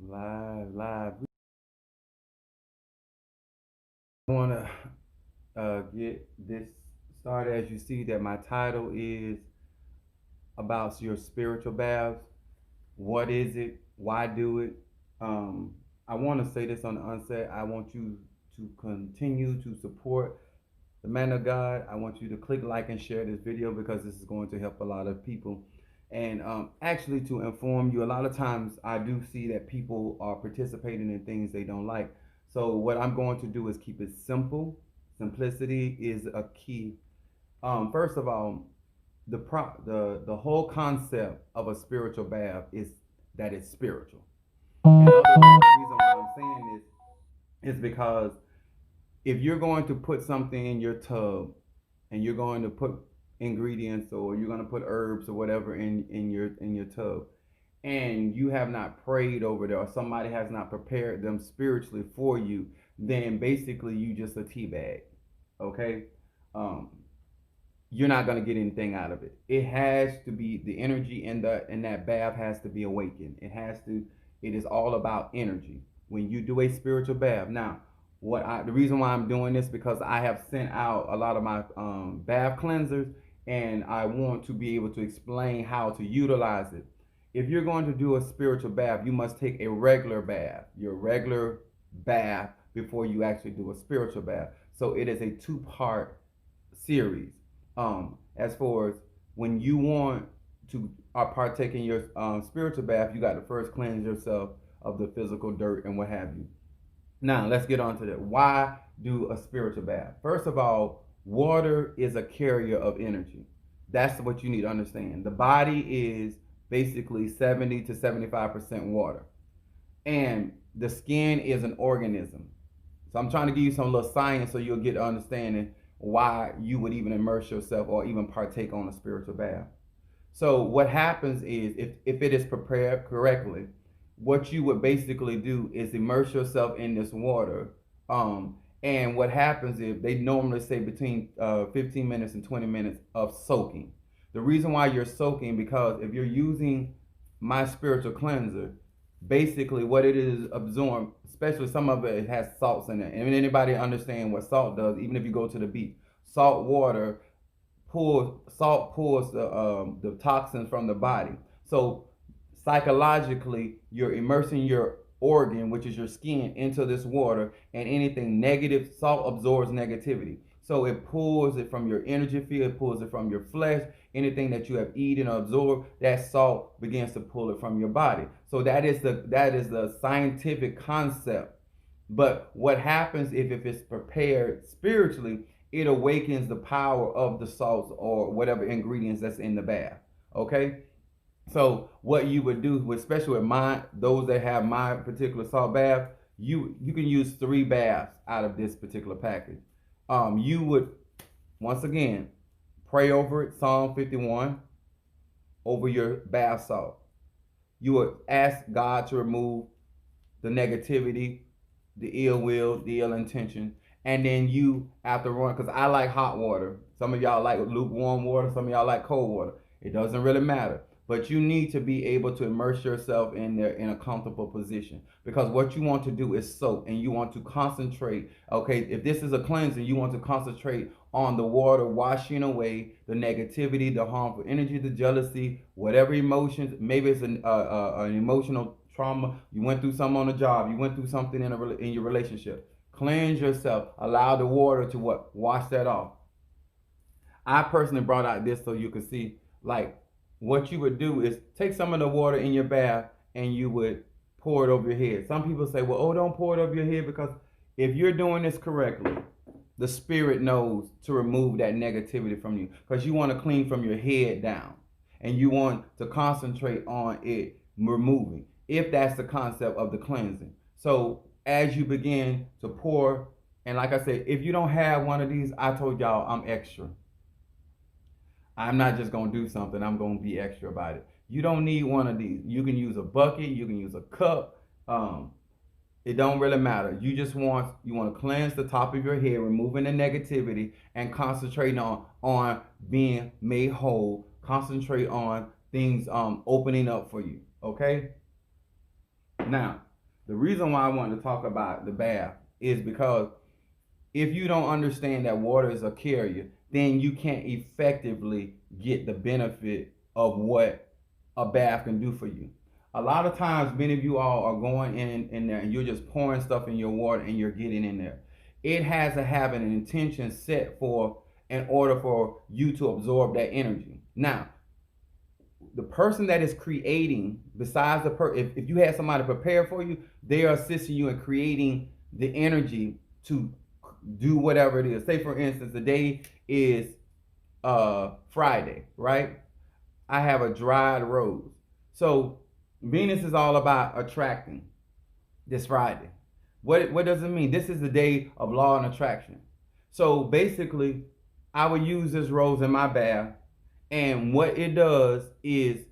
Live. I want to get this started. As you see, that my title is about your spiritual baths. What is it? Why do it? Um, I want to say this on the onset. I want you to continue to support the man of God. I want you to click like and share this video because this is going to help a lot of people. And actually, to inform you, a lot of times I do see that people are participating in things they don't like. So, what I'm going to do is keep it simple. Simplicity is a key. First of all, the whole concept of a spiritual bath is that it's spiritual. In other words, the reason why I'm saying this is because if you're going to put something in your tub and you're going to put ingredients or you're going to put herbs or whatever in your tub and you have not prayed over there or somebody has not prepared them spiritually for you, then basically you just a tea bag. Okay. um you're not going to get anything out of it. It has to be the energy in that bath has to be awakened. It is all about energy when you do a spiritual bath. Now, the reason why I'm doing this because I have sent out a lot of my bath cleansers and I want to be able to explain how to utilize it. If you're going to do a spiritual bath, you must take a regular bath, your regular bath before you actually do a spiritual bath. So it is a two-part series. As far as when you want to partake in your spiritual bath, you got to first cleanse yourself of the physical dirt and what have you. Now let's get on to that. Why do a spiritual bath? First of all, water is a carrier of energy. That's what you need to understand. The body is basically 70 to 75% water, and the skin is an organism. So I'm trying to give you some little science so you'll get understanding why you would even immerse yourself or even partake on a spiritual bath. So what happens is if it is prepared correctly, what you would basically do is immerse yourself in this water. And what happens is they normally say between 15 minutes and 20 minutes of soaking. The reason why you're soaking because if you're using my spiritual cleanser, basically what it is absorbed, especially some of it has salts in it. And anybody understand what salt does, even if you go to the beach, salt water pulls the toxins from the body. So psychologically, you're immersing your organ, which is your skin, into this water, and anything negative, salt absorbs negativity. So it pulls it from your energy field, it pulls it from your flesh, anything that you have eaten or absorbed, that salt begins to pull it from your body. So that is the scientific concept. But what happens if it's prepared spiritually, it awakens the power of the salts or whatever ingredients that's in the bath. Okay? So what you would do, especially with those that have my particular salt bath, you can use 3 baths out of this particular package. You would once again pray over it, Psalm 51, over your bath salt. You would ask God to remove the negativity, the ill will, the ill intention, and then you after run because I like hot water. Some of y'all like lukewarm water. Some of y'all like cold water. It doesn't really matter. But you need to be able to immerse yourself in there in a comfortable position because what you want to do is soak and you want to concentrate. Okay, if this is a cleansing, you want to concentrate on the water washing away the negativity, the harmful energy, the jealousy, whatever emotions. Maybe it's an emotional trauma. You went through something on the job. You went through something in your relationship. Cleanse yourself. Allow the water to what? Wash that off. I personally brought out this so you can see like what you would do is take some of the water in your bath and you would pour it over your head. Some people say, well, oh, don't pour it over your head because if you're doing this correctly, the spirit knows to remove that negativity from you because you want to clean from your head down and you want to concentrate on it removing if that's the concept of the cleansing. So as you begin to pour, and like I said, if you don't have one of these, I told y'all I'm extra. I'm not just gonna do something, I'm gonna be extra about it. You don't need one of these. You can use a bucket, you can use a cup. It don't really matter. You want to cleanse the top of your head, removing the negativity and concentrating on being made whole. Concentrate on things opening up for you. Okay? Now, The reason why I wanted to talk about the bath is because if you don't understand that water is a carrier, then you can't effectively get the benefit of what a bath can do for you. A lot of times, many of you all are going in there and you're just pouring stuff in your water and you're getting in there. It has to have an intention set for in order for you to absorb that energy. Now, the person that is creating, besides if you had somebody prepare for you, they are assisting you in creating the energy to do whatever it is. Say for instance, the day is Friday, right? I have a dried rose. So Venus is all about attracting this Friday. What does it mean? This is the day of law and attraction. So basically, I would use this rose in my bath, and what it does is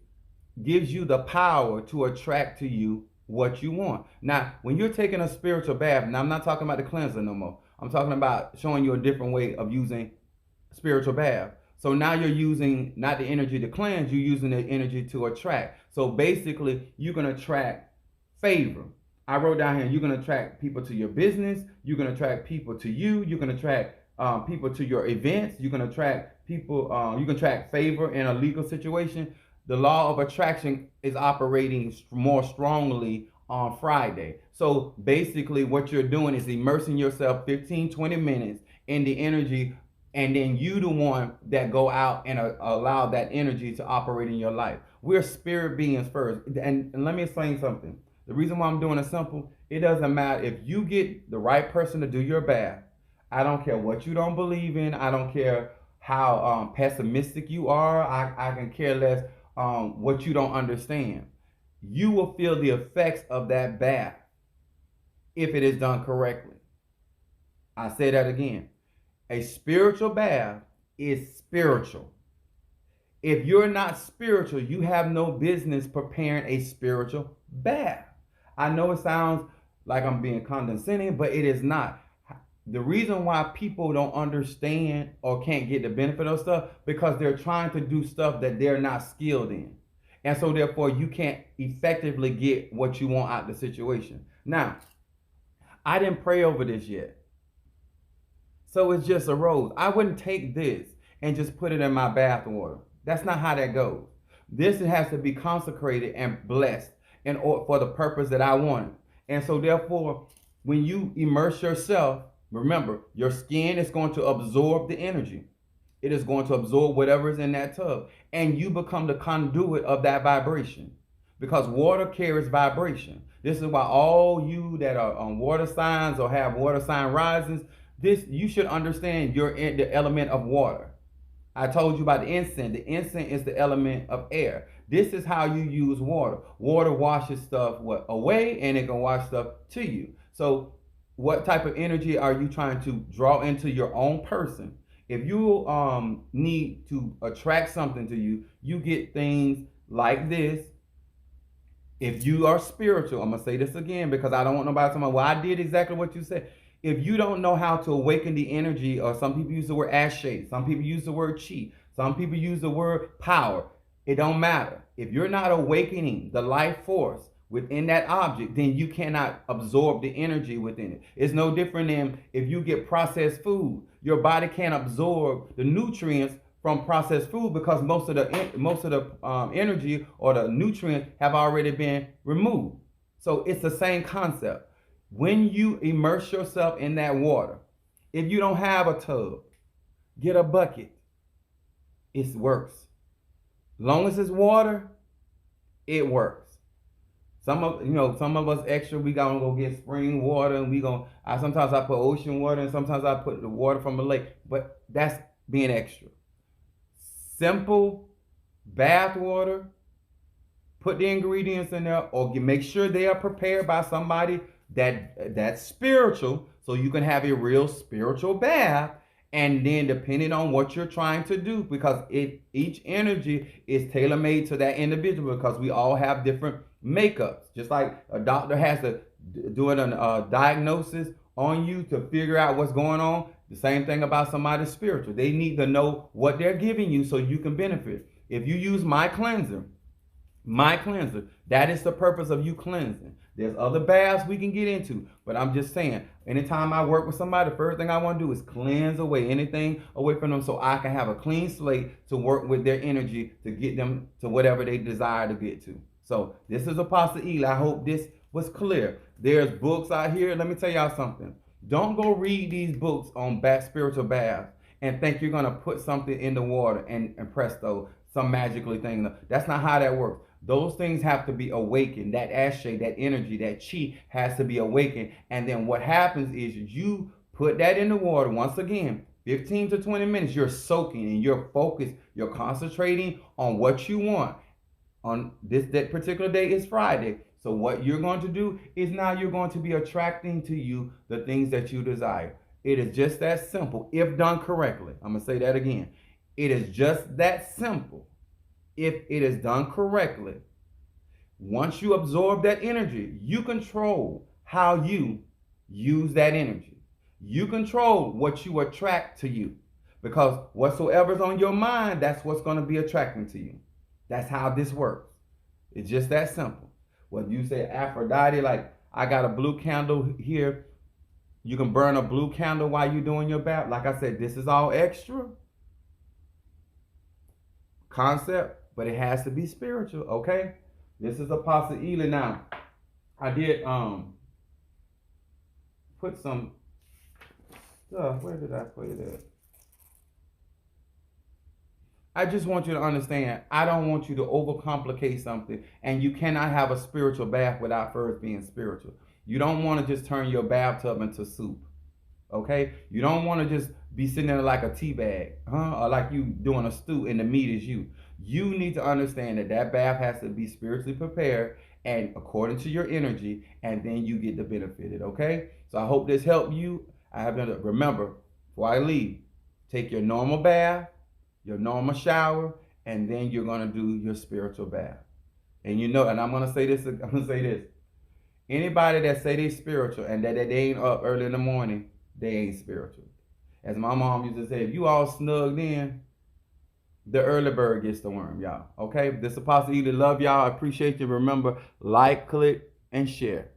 gives you the power to attract to you what you want. Now, when you're taking a spiritual bath, now I'm not talking about the cleanser no more. I'm talking about showing you a different way of using spiritual bath. So now you're using not the energy to cleanse, you're using the energy to attract. So basically, you can attract favor. I wrote down here, you're going to attract people to your business, you're going to attract people to you, you're going to attract people to your events, you're going to attract people, you can attract favor in a legal situation. The law of attraction is operating more strongly on Friday. So basically what you're doing is immersing yourself 15-20 minutes in the energy, and then you the one that go out and allow that energy to operate in your life. We're spirit beings first. And let me explain something. The reason why I'm doing it simple, it doesn't matter if you get the right person to do your bath. I don't care what you don't believe in. I don't care how pessimistic you are. I can care less what you don't understand. You will feel the effects of that bath if it is done correctly. I say that again. A spiritual bath is spiritual. If you're not spiritual, you have no business preparing a spiritual bath. I know it sounds like I'm being condescending, but it is not. The reason why people don't understand or can't get the benefit of stuff because they're trying to do stuff that they're not skilled in. And so therefore you can't effectively get what you want out of the situation. Now, I didn't pray over this yet. So it's just a rose. I wouldn't take this and just put it in my bath water. That's not how that goes. This has to be consecrated and blessed in order for the purpose that I want it. And so therefore, when you immerse yourself, remember, your skin is going to absorb the energy. It is going to absorb whatever is in that tub. And you become the conduit of that vibration. Because water carries vibration. This is why all you that are on water signs or have water sign risings, this you should understand you're in the element of water. I told you about the incense. The incense is the element of air. This is how you use water. Water washes stuff away, and it can wash stuff to you. So what type of energy are you trying to draw into your own person? If you need to attract something to you, you get things like this. If you are spiritual, I'm going to say this again because I don't want nobody to say, well, I did exactly what you said. If you don't know how to awaken the energy, or some people use the word ashe, some people use the word chi, some people use the word power, it don't matter. If you're not awakening the life force within that object, then you cannot absorb the energy within it. It's no different than if you get processed food. Your body can't absorb the nutrients from processed food because most of the energy or the nutrients have already been removed. So it's the same concept. When you immerse yourself in that water, if you don't have a tub, get a bucket. It works. Long as it's water, it works. Some of us extra, we gonna go get spring water, and sometimes I put ocean water, and sometimes I put the water from a lake, but that's being extra. Simple bath water, put the ingredients in there, or make sure they are prepared by somebody that's spiritual, so you can have a real spiritual bath. And then depending on what you're trying to do, because each energy is tailor-made to that individual, because we all have different makeups. Just like a doctor has to do a diagnosis on you to figure out what's going on, the same thing about somebody spiritual. They need to know what they're giving you so you can benefit. If you use my cleanser, My cleanser. That is the purpose of you cleansing. There's other baths we can get into, but I'm just saying, anytime I work with somebody, the first thing I want to do is cleanse away anything away from them so I can have a clean slate to work with their energy to get them to whatever they desire to get to. So this is Apostle Ely. I hope this was clear. There's books out here. Let me tell y'all something. Don't go read these books on spiritual baths and think you're gonna put something in the water and presto, some magically thing. That's not how that works. Those things have to be awakened. That ashe, that energy, that chi has to be awakened. And then what happens is you put that in the water once again, 15 to 20 minutes. You're soaking and you're focused. You're concentrating on what you want. On that particular day is Friday. So what you're going to do is now you're going to be attracting to you the things that you desire. It is just that simple if done correctly. I'm going to say that again. It is just that simple if it is done correctly. Once you absorb that energy, you control how you use that energy. You control what you attract to you. Because whatsoever's on your mind, that's what's going to be attracting to you. That's how this works. It's just that simple. Whether you say Aphrodite, like I got a blue candle here, you can burn a blue candle while you're doing your bath. Like I said, this is all extra concept, but it has to be spiritual, okay? This is Apostle Ely. Now, I did put some stuff. Where did I put it at? I just want you to understand, I don't want you to overcomplicate something, and you cannot have a spiritual bath without first being spiritual. You don't want to just turn your bathtub into soup, okay? You don't want to just be sitting there like a tea bag, or like you doing a stew and the meat is you. You need to understand that that bath has to be spiritually prepared and according to your energy, and then you get the benefited, okay? So I hope this helped you. I have to remember, before I leave, take your normal bath, your normal shower, and then you're going to do your spiritual bath. And you know, and I'm going to say this, anybody that say they spiritual and that they ain't up early in the morning, they ain't spiritual. As my mom used to say, if you all snugged in, the early bird gets the worm, y'all. Okay? This Apostle Ely, love y'all. I appreciate you. Remember, like, click, and share.